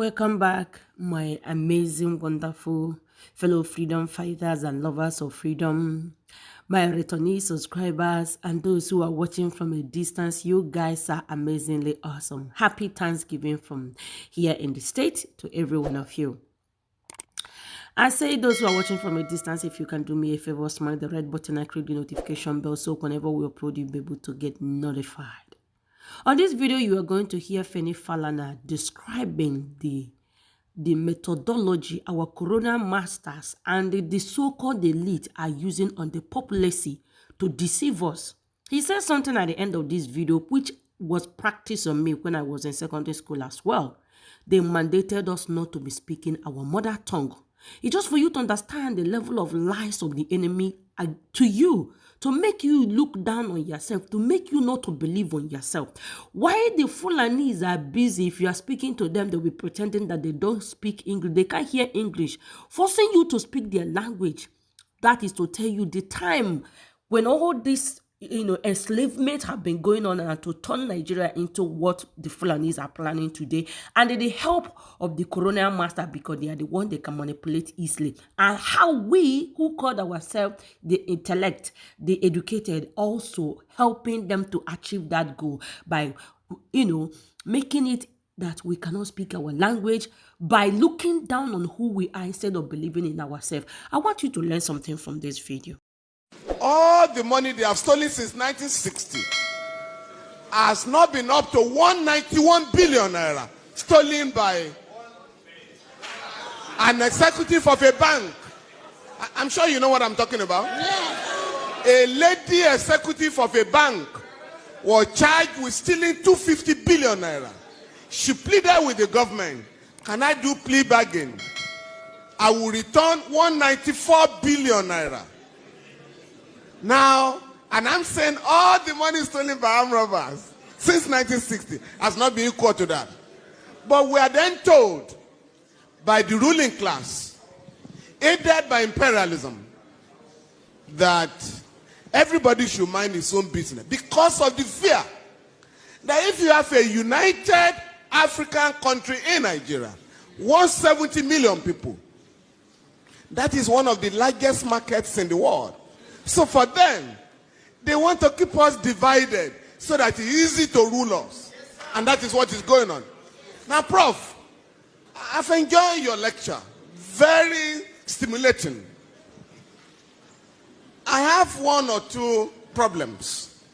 Welcome back, my amazing, wonderful fellow freedom fighters and lovers of freedom, my returnee subscribers, and those who are watching from a distance. You guys are amazingly awesome. Happy Thanksgiving from here in the States to every one of you. I say those who are watching from a distance, if you can do me a favor, smash the red button and click the notification bell so whenever we upload, you'll be able to get notified. On this video, you are going to hear Femi Falana describing the methodology our colonial masters and the so-called elite are using on the populace to deceive us. He says something at the end of this video which was practiced on me when I was in secondary school as well. They mandated us not to be speaking our mother tongue. It's just for you to understand the level of lies of the enemy to you, to make you look down on yourself, to make you not to believe on yourself. Why the Fulanis are busy, if you are speaking to them, they'll be pretending that they don't speak English. They can't hear English, forcing you to speak their language. That is to tell you the time when all this enslavement have been going on and to turn Nigeria into what the Fulanis are planning today, and the help of the colonial master, because they are the one they can manipulate easily, and how we who called ourselves the intellect, the educated, also helping them to achieve that goal by making it that we cannot speak our language, by looking down on who we are instead of believing in ourselves. I want you to learn something from this video. All the money they have stolen since 1960 has not been up to 191 billion naira stolen by an executive of a bank. I'm sure you know what I'm talking about. Yes. A lady executive of a bank was charged with stealing 250 billion naira. She pleaded with the government, can I do plea bargain? I will return 194 billion naira. Now, and I'm saying all the money stolen by armed robbers since 1960 has not been equal to that. But we are then told by the ruling class, aided by imperialism, that everybody should mind his own business because of the fear that if you have a united African country in Nigeria, 170 million people, that is one of the largest markets in the world. So for them, they want to keep us divided so that it's easy to rule us. And that is what is going on. Now, Prof, I've enjoyed your lecture. Very stimulating. I have one or two problems.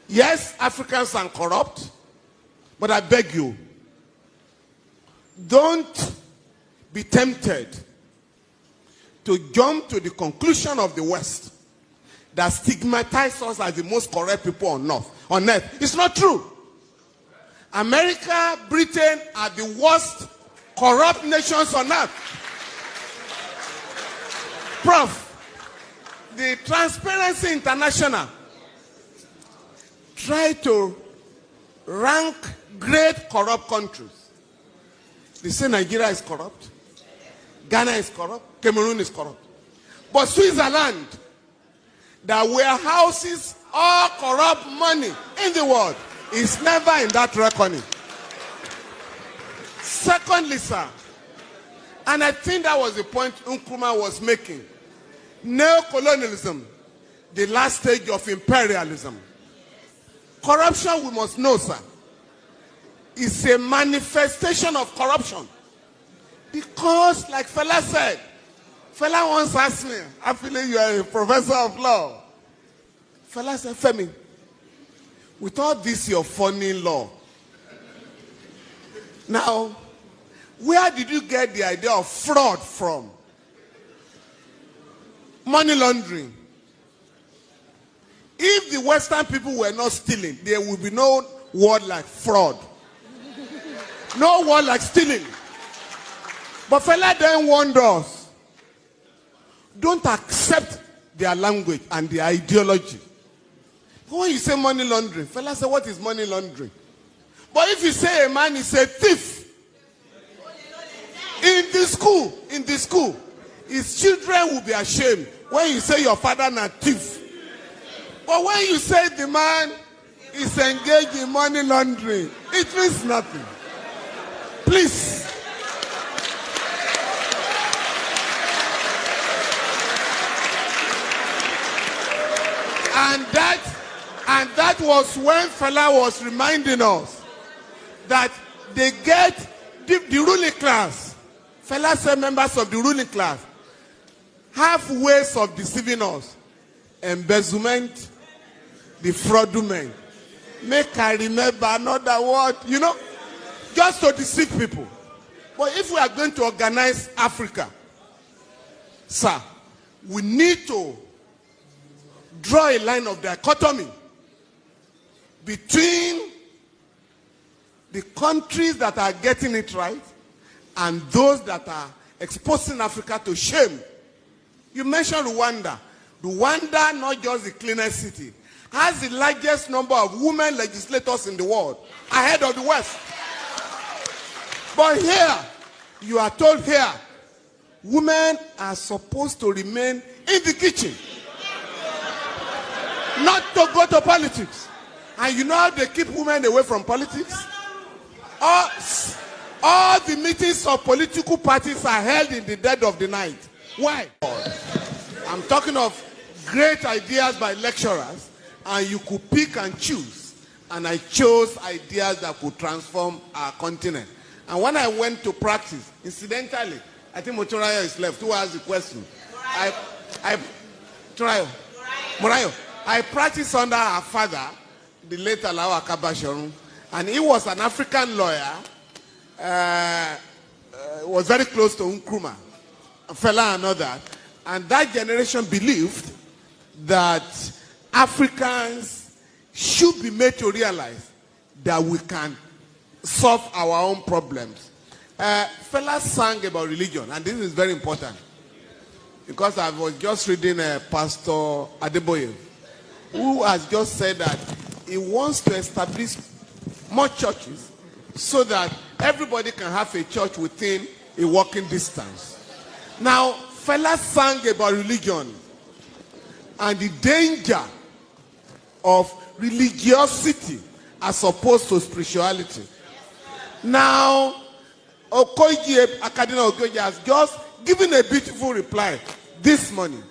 Yes, Africans are corrupt, but I beg you, don't be tempted to jump to the conclusion of the West that stigmatizes us as the most corrupt people on earth. It's not true. America, Britain are the worst corrupt nations on earth. Prof, the Transparency International try to rank great corrupt countries. They say Nigeria is corrupt, Ghana is corrupt, Cameroon is corrupt. But Switzerland, that warehouses all corrupt money in the world, is never in that reckoning. Secondly, sir, and I think that was the point Nkrumah was making, neocolonialism, the last stage of imperialism. Corruption, we must know, sir, is a manifestation of corruption. Because, like Fela said, Fela once asked me, I feel you are a professor of law. Fela said, Femi, with all this your funny law, now, where did you get the idea of fraud from? Money laundering. If the Western people were not stealing, there would be no word like fraud. No word like stealing. But Fela then warned us, don't accept their language and their ideology. When you say money laundering, Fela said, what is money laundering? But if you say a man is a thief, in the school, his children will be ashamed when you say your father is a thief. But when you say the man is engaged in money laundering, it means nothing. Please. And that was when Fela was reminding us that they get the ruling class. Fela said members of the ruling class have ways of deceiving us. Embezzlement, defraudment. Make I remember another word, just to deceive people. But if we are going to organize Africa, sir, we need to draw a line of dichotomy between the countries that are getting it right and those that are exposing Africa to shame. You mentioned Rwanda. Rwanda, not just the cleanest city, has the largest number of women legislators in the world, ahead of the West. But here, you are told here, women are supposed to remain in the kitchen, not to go to politics. And you know how they keep women away from politics? All the meetings of political parties are held in the dead of the night. Why? I'm talking of great ideas by lecturers, and you could pick and choose. And I chose ideas that could transform our continent. And when I went to practice, incidentally, I think Motorayo is left. Who asked the question? Morayo. I practiced under our father, the late Alawa Kabashorun, and he was an African lawyer, was very close to Nkrumah, Fela and all that. And that generation believed that Africans should be made to realize that we can solve our own problems. Fela sang about religion, and this is very important, because I was just reading Pastor Adeboye, who has just said that he wants to establish more churches so that everybody can have a church within a walking distance. Now, Fela sang about religion and the danger of religiosity as opposed to spirituality. Now, Akadina Okoye has just given a beautiful reply this morning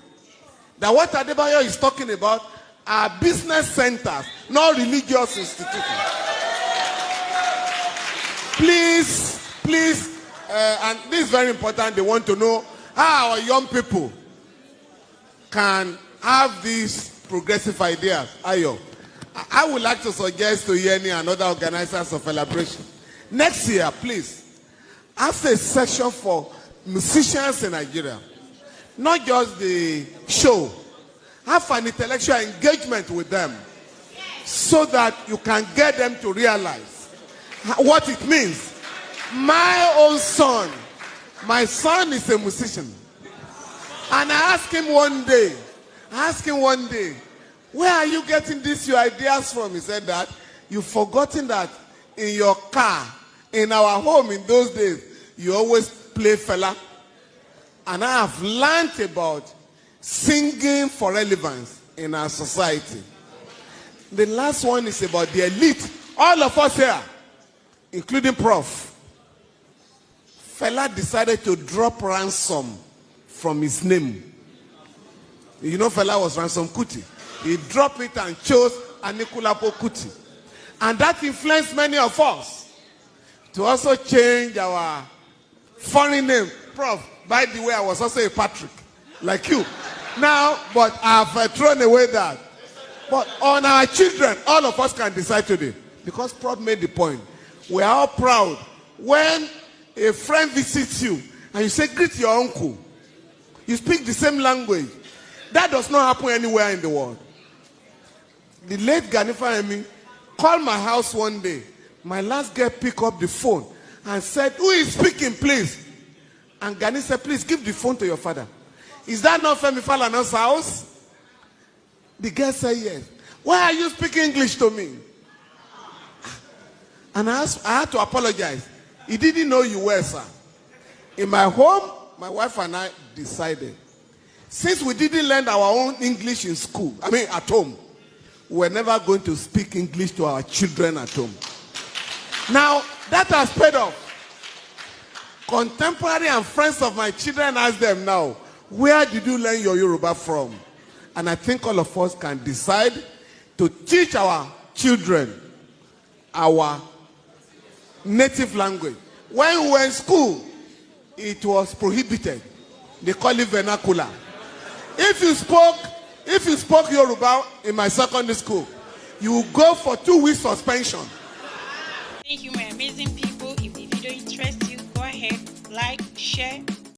that what Adebayo is talking about are business centers, not religious institutions. Please, and this is very important, they want to know how our young people can have these progressive ideas. Ayo, I would like to suggest to Yeni and other organizers of celebration, next year, please, have a session for musicians in Nigeria. Not just the show. Have an intellectual engagement with them so that you can get them to realize what it means. My own son, my son is a musician. And I asked him one day, where are you getting these your ideas from? He said that you've forgotten that in your car, in our home in those days, you always play Fela. And I have learned about singing for relevance in our society. The last one is about the elite. All of us here, including Prof. Fela decided to drop ransom from his name. You know Fela was Ransom Kuti. He dropped it and chose Anikulapo Kuti. And that influenced many of us to also change our foreign name. Prof, by the way, I was also a Patrick, like you. Now, but I've thrown away that. But on our children, all of us can decide today. Because Prof made the point. We are all proud when a friend visits you and you say, greet your uncle. You speak the same language. That does not happen anywhere in the world. The late Ganifa Emi called my house one day. My last girl picked up the phone and said, who is speaking, please? And Gani said, please give the phone to your father. Is that not Femi Falana's house? The girl said, yes. Why are you speaking English to me? And I had to apologize. He didn't know you were, sir. In my home, my wife and I decided, since we didn't learn our own English in school, at home, we're never going to speak English to our children at home. Now, that has paid off. Contemporary and friends of my children ask them now, where did you learn your Yoruba from? And I think all of us can decide to teach our children our native language. When we were in school, it was prohibited. They call it vernacular. If you spoke Yoruba in my secondary school, you will go for 2 weeks suspension. Thank you, my amazing people. If the video interests you, go ahead, like, share,